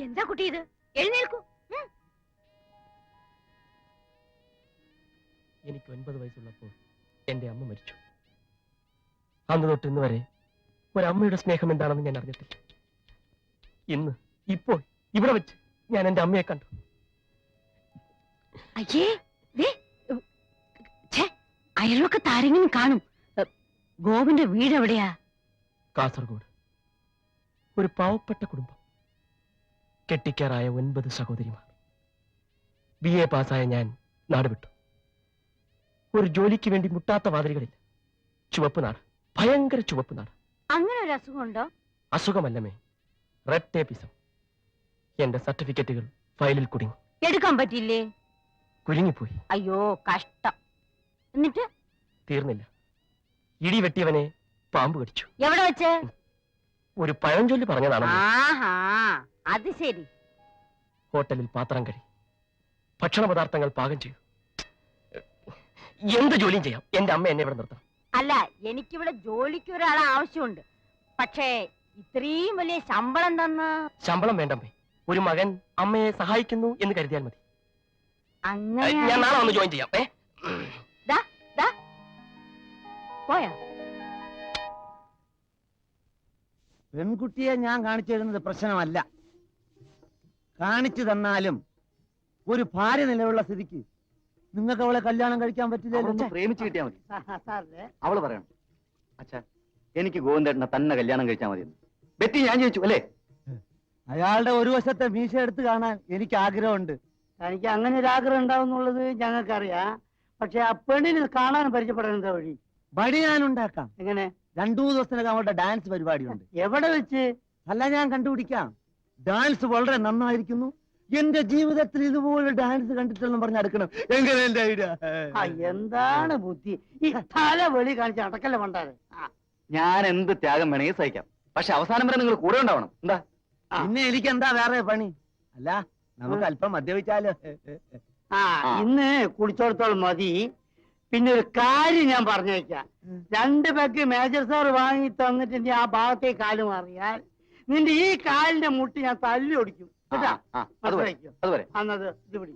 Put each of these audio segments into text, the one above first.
എന്താ കുട്ടി ഇത്? എഴുന്നേൽക്കൂ. എനിക്ക് 9 വയസ്സുള്ളപ്പോൾ എന്റെ അമ്മ മരിച്ചു. അന്ന് തൊട്ട് ഇന്ന് വരെ ഒരമ്മയുടെ സ്നേഹം എന്താണെന്ന് ഞാൻ അറിഞ്ഞിട്ടില്ല. ഇപ്പോൾ ഇവിടെ വെച്ച് ഞാൻ എന്റെ അമ്മയെ കണ്ടു. അയ്യേ, അയൽവക്കത്ത് ആരെങ്കിലും കാണും. ഗോവിന്റെ വീട് എവിടെയാ? കാസർഗോഡ്. ഒരു പാവപ്പെട്ട കുടുംബം. കെട്ടിക്കാറായ 9 സഹോദരിമാർ. BA പാസ്സായ ഞാൻ നാട് വിട്ടു. ഒരു ജോലിക്ക് വേണ്ടി മുട്ടാത്ത വാതിലുകളില്ല. ചുവപ്പ് നാട്, ഭയങ്കര ചുവപ്പ് നാട്. അങ്ങനെ ഒരു അസുഖമുണ്ടോ? അസുഖമല്ലമേ, റെഡ് ടേപ്പിസം. എന്റെ സർട്ടിഫിക്കറ്റുകൾ ഫയലിൽ കുടുങ്ങി. എടുക്കാൻ പറ്റില്ലേ? കുലുങ്ങിപ്പോയി. അയ്യോ കഷ്ടം. എന്നിട്ട് തീർന്നില്ല. ഇടി വെട്ടിയവനെ പാമ്പ് കടിച്ചു. എവിടെ വെച്ച്? ഒരു പഴഞ്ചൊല്ലി പറഞ്ഞതാണ്. ആഹാ, അത് ശരി. ഹോട്ടലിൽ പാത്രം കഴുകി, ഭക്ഷണ പദാർത്ഥങ്ങൾ പാകം ചെയ്തു. എന്ത് ജോലിയും ചെയ്യാം. എന്റെ അമ്മ എന്നെ ഇവിടെ നിർത്തണം. അല്ല, എനിക്കിവിടെ ജോലിക്ക് ഒരാളെ ആവശ്യമുണ്ട്. പക്ഷേ ഇത്രയും വലിയ ശമ്പളം തന്ന്. ശമ്പളം വേണ്ടമ്മേ. ഒരു മകൻ അമ്മയെ സഹായിക്കുന്നു എന്ന് കരുതിയാൽ മതി. അങ്ങനെ ഞാൻ നാളെ വന്ന് ജോയിൻ ചെയ്യാം. പോയാ? പെൺകുട്ടിയെ ഞാൻ കാണിച്ചു തരുന്നത് പ്രശ്നമല്ല. കാണിച്ചു തന്നാലും ഒരു ഭാര്യ നിലയുള്ള സ്ഥിതിക്ക് നിങ്ങൾക്ക് അവളെ കല്യാണം കഴിക്കാൻ പറ്റില്ലല്ലോ. പ്രേമിച്ചു കിട്ടിയാൽ മതി. അവള് പറയണം, അച്ഛാ എനിക്ക് ഗോവിന്ദേട്ടനെ തന്നെ കല്യാണം കഴിച്ചാൽ മതി. ബെറ്റി ഞാൻ ചോദിച്ചു അല്ലേ? അയാളുടെ ഒരു വശത്തെ മീശ എടുത്ത് കാണാൻ എനിക്ക് ആഗ്രഹമുണ്ട്. എനിക്ക് അങ്ങനെ ഒരു ആഗ്രഹം ഉണ്ടാവുന്നുള്ളത് ഞങ്ങൾക്കറിയാം. പക്ഷെ ആ പെണ്ണിന് കാണാൻ പരിചയപ്പെടാൻ എന്താ വഴി? വഴി ഞാൻ ഉണ്ടാക്കാം. എങ്ങനെ? 2-3 ദിവസത്തിനകം അവളുടെ ഡാൻസ് പരിപാടിയുണ്ട്. എവിടെ വെച്ച്? അല്ല, ഞാൻ കണ്ടുപിടിക്കാം. ഡാൻസ് വളരെ നന്നായിരിക്കുന്നു. എന്റെ ജീവിതത്തിൽ ഇതുപോലെ ഡാൻസ് കണ്ടിട്ടെന്ന് പറഞ്ഞ് അടുക്കണം. എങ്ങനെ എന്റെ ഐഡിയ? എന്താണ് ബുദ്ധി? ഈ തല വെളി കാണിച്ച് അടക്കല്ല പണ്ടാരെ. ഞാൻ എന്ത് ത്യാഗം വേണമെങ്കിൽ സഹിക്കാം. പക്ഷെ അവസാനം വരെ നിങ്ങൾ കൂടെ ഉണ്ടാവണം. എന്താ? പിന്നെ എനിക്ക് എന്താ വേറെ പണി? അല്ല, നമുക്ക് അല്പം മദ്യപിച്ചാലോ? ഇന്ന് കുടിച്ചോടത്തോളം മതി. പിന്നെ ഒരു കാര്യം ഞാൻ പറഞ്ഞേക്കാം. 2 പെഗ് മേജർ സാർ വാങ്ങി തന്നിട്ട് നീ ആ ഭാഗത്തേക്ക് കാല് മാറിയാൽ നിന്റെ ഈ കാലിന്റെ മുട്ടി ഞാൻ തല്ലി ഒടിക്കും. അന്നത് ഇത് പിടി.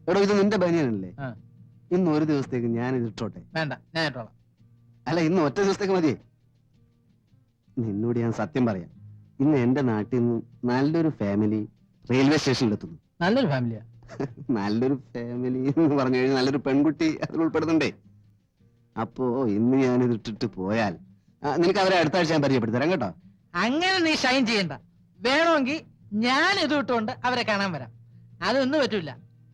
എടോ, ഇത് നിന്റെ ബനിയനല്ലേ? ഇന്ന് ഒരു ദിവസത്തേക്ക് ഞാൻ ഇത് ഇട്ടോട്ടെ? വേണ്ട, ഞാൻ ഇട്ടോളാം. അല്ല, ഇന്ന് ഒറ്റ ദിവസത്തേക്ക് മതിയേ. നിന്നോട് ഞാൻ സത്യം പറയാം. ഇന്ന് എന്റെ നാട്ടിൽ നിന്ന് നല്ലൊരു ഫാമിലി റെയിൽവേ സ്റ്റേഷനിലെത്തുന്നു. നല്ലൊരു ഫാമിലിയാ? നല്ലൊരു ഫാമിലി എന്ന് പറഞ്ഞു കഴിഞ്ഞാൽ നല്ലൊരു പെൺകുട്ടി അതിൽ ഉൾപ്പെടുന്നുണ്ടേ. അപ്പോ ഇന്ന് ഞാനിത് ഇട്ടിട്ട് പോയാൽ നിനക്ക് അവരെ അടുത്ത ആഴ്ച ഞാൻ പരിചയപ്പെടുത്തി തരാം കേട്ടോ. അങ്ങനെ നീ ഷൈൻ ചെയ്യണ്ട. വേണമെങ്കിൽ ഞാൻ ഇത് ഇട്ടുകൊണ്ട് അവരെ കാണാൻ വരാം. അതൊന്നും പറ്റൂല.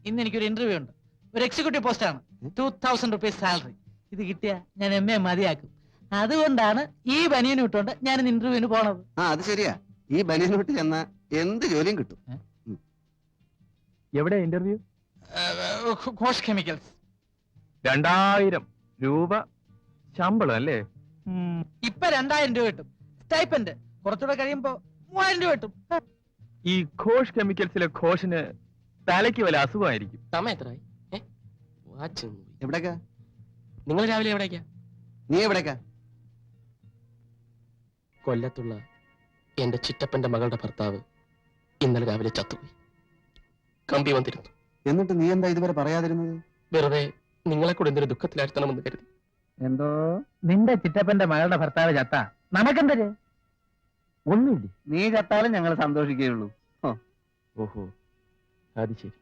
ഇന്ന് എനിക്കൊരു ഇന്റർവ്യൂ ഉണ്ട്. ഒരു എക്സിക്യൂട്ടീവ് പോസ്റ്റ് ആണ്. 2000 rupees സാലറി. ഇത് കിട്ടിയാ ഞാൻ MA മതിയാക്കും. അതുകൊണ്ടാണ് ഈ ബനിയനും ഇട്ടുകൊണ്ട് ഞാൻ ഇന്ന് ഇന്റർവ്യൂവിന് പോണത്. അത് ശരിയാ. ഈ ബനിയനോട്ട് ചെന്ന എന്ത് ജോലിയും കിട്ടും. എവിടെ ഇന്റർവ്യൂ? ഘോഷ് കെമിക്കൽസ്. 2000 രൂപ ശമ്പളം അല്ലേ? ഇപ്പൊ 2000 രൂപ കിട്ടും. സ്റ്റൈപ്പൻഡ് കുറച്ചുകൂടെ കഴിയുമ്പോ 3000 രൂപ കിട്ടും. ഈ ഘോഷ് കെമിക്കൽസിലെ ഘോഷിന് തലയ്ക്ക് വല്ല അസുഖമായിരിക്കും. സമയം എത്രയായി? എവിടേക്കാ നിങ്ങൾ രാവിലെ എവിടേക്കാ? നീ എവിടേക്കാ? കൊല്ലത്തുള്ള എന്റെ ചിറ്റപ്പന്റെ മകളുടെ ഭർത്താവ് ഇന്നലെ രാവിലെ ചത്തുപോയി. കമ്പി വന്നിരുന്നു. എന്നിട്ട് നീ എന്താ ഇതുവരെ പറയാതിരുന്നത്? വെറുതെ നിങ്ങളെ കൂടെ എന്തൊരു ദുഃഖത്തിലാഴ്ത്തണമെന്ന് കരുതി. എന്തോ നിന്റെ ചിറ്റപ്പന്റെ മകളുടെ ഭർത്താവ് ചത്ത നമുക്കെന്തര്? ഒന്നുമില്ലേ? നീ ചത്താലും ഞങ്ങൾ സന്തോഷിക്കുകയുള്ളൂ. ഓഹോ, അത് ശരി.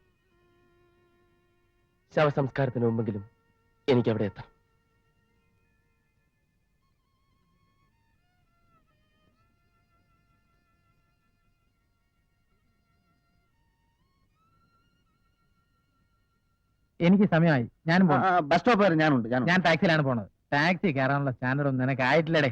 ശവസംസ്കാരത്തിന് മുമ്പെങ്കിലും എനിക്ക് അവിടെ എത്താം. എനിക്ക് സമയമായി. ഞാനും ബസ് സ്റ്റോപ്പ് വരെ ഞാനുണ്ട്. ഞാൻ ടാക്സിയിലാണ് പോണത്. ടാക്സി കയറാനുള്ള സ്റ്റാൻഡേർഡ് ഒന്നും നിനക്ക് ആയിട്ടില്ലടേ.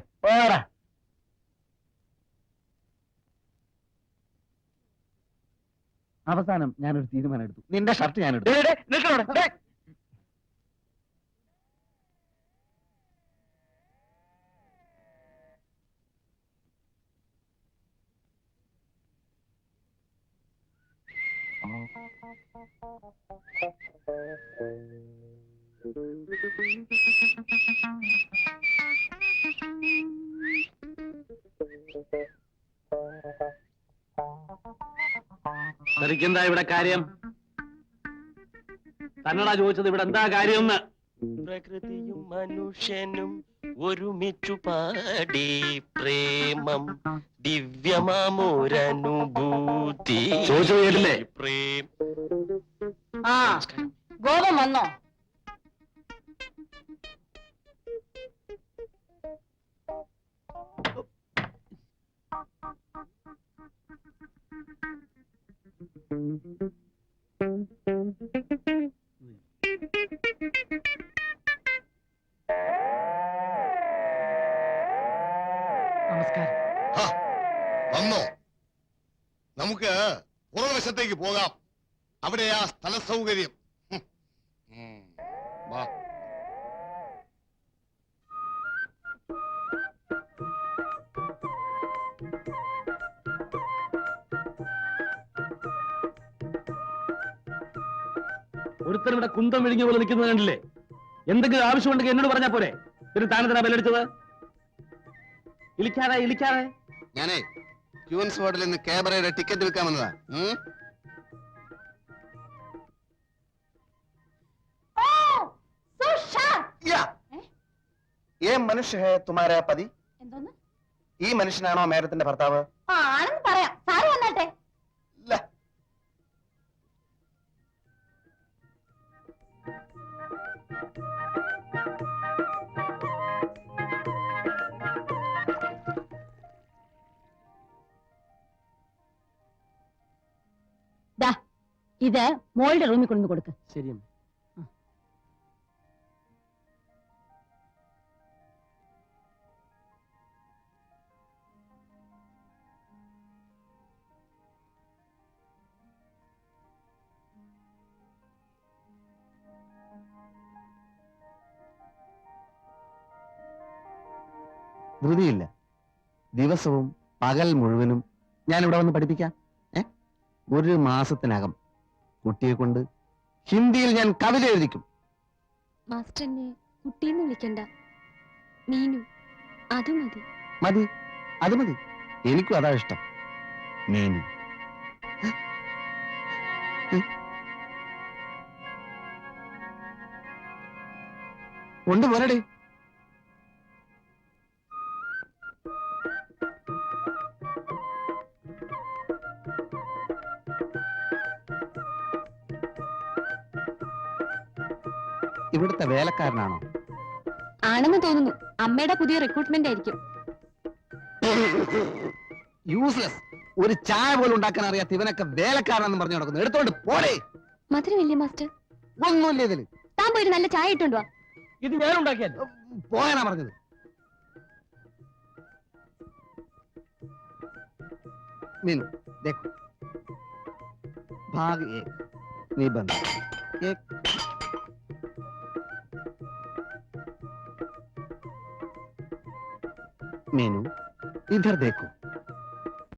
അവസാനം ഞാനൊരു തീരുമാനം എടുത്തു. നിന്റെ ഷർട്ട് ഞാൻ എടുത്തു. എന്താ ഇവിടെ കാര്യം? തന്നടാ ചോദിച്ചത് ഇവിടെ എന്താ കാര്യം? പ്രകൃതിയും മനുഷ്യനും ഒരുമിച്ചു പാടി പ്രേമം ദിവ്യമാമോരനുഭൂതി. ചോദിച്ചത് കേട്ടില്ലേ? പ്രേം. ആ ഗോപം വന്നോ? നമസ്കാരം. വന്നോ? നമുക്ക് പുറവശത്തേക്ക് പോകാം. അവിടെയാ സ്ഥല സൗകര്യം. വാ. ഒരുത്തൻ ഇവിടെ കുന്തം വിഴിഞ്ഞ പോലെ നിൽക്കുന്നത് കണ്ടില്ലേ? എന്തെങ്കിലും ആവശ്യമുണ്ടെങ്കിൽ എന്നോട് പറഞ്ഞാ പോരെ? പിന്നെ താനെന്തിനാ ബെല്ലടിച്ചത്? ഇളിക്കാതെ ഞാനേ ക്യൂൻസ് വാർഡിൽ നിന്ന് ക്യാബറയുടെ ടിക്കറ്റ് വിൽക്കാൻ വന്നതാ. ഏ മനുഷ്യ ഹേ തുമാരാ പതി? എന്തോന്ന്? ഈ മനുഷ്യനാണോ മേഡത്തിന്റെ ഭർത്താവ്? ആണെന്ന് പറയാം. സാറ് വന്നാട്ടെ. ഇല്ല. ഇത് മോളുടെ റൂമിൽ കൊണ്ടു കൊടുക്ക്. ശരി. ധൃതിയില്ല. ദിവസവും പകൽ മുഴുവനും ഞാൻ ഇവിടെ വന്ന് പഠിപ്പിക്കാം. ഒരു മാസത്തിനകം കുട്ടിയെ കൊണ്ട് ഹിന്ദിയിൽ ഞാൻ കവിത എഴുതിക്കും. മാസ്റ്ററിനെ കുട്ടീന്ന് വിളിക്കണ്ട, മീനു. അത് മതി. മതി, അത് മതി. എനിക്കും അതാ ഇഷ്ടം. മീനു. കൊണ്ടുപോരടേ. ഇവിടുത്തെ വേലക്കാരനാണോ? ആണെന്ന് തോന്നുന്നു. അമ്മയുടെ പുതിയ റിക്രൂട്ട്മെന്റ് ആയിരിക്കും. യൂസ്ലെസ്. ഒരു ചായ പോലും ഉണ്ടാക്കാൻ അറിയാത്ത ഇവനൊക്കെ വേലക്കാരനെന്ന് പറഞ്ഞു നടക്കുന്നു. എടുത്തോണ്ട് പോടേ. മധുരമില്ലേ മാസ്റ്റർ? ഒന്നുമില്ല ഇതില്. താൻ പോയി നല്ല ചായ ഇട്ടുണ്ടോ? ഇത് ഞാൻ ഉണ്ടാക്കിയല്ലോ. പോയാനാ പറഞ്ഞത്. मीनू देखो, भाग 1 निबंध 1। मीनू इधर देखो,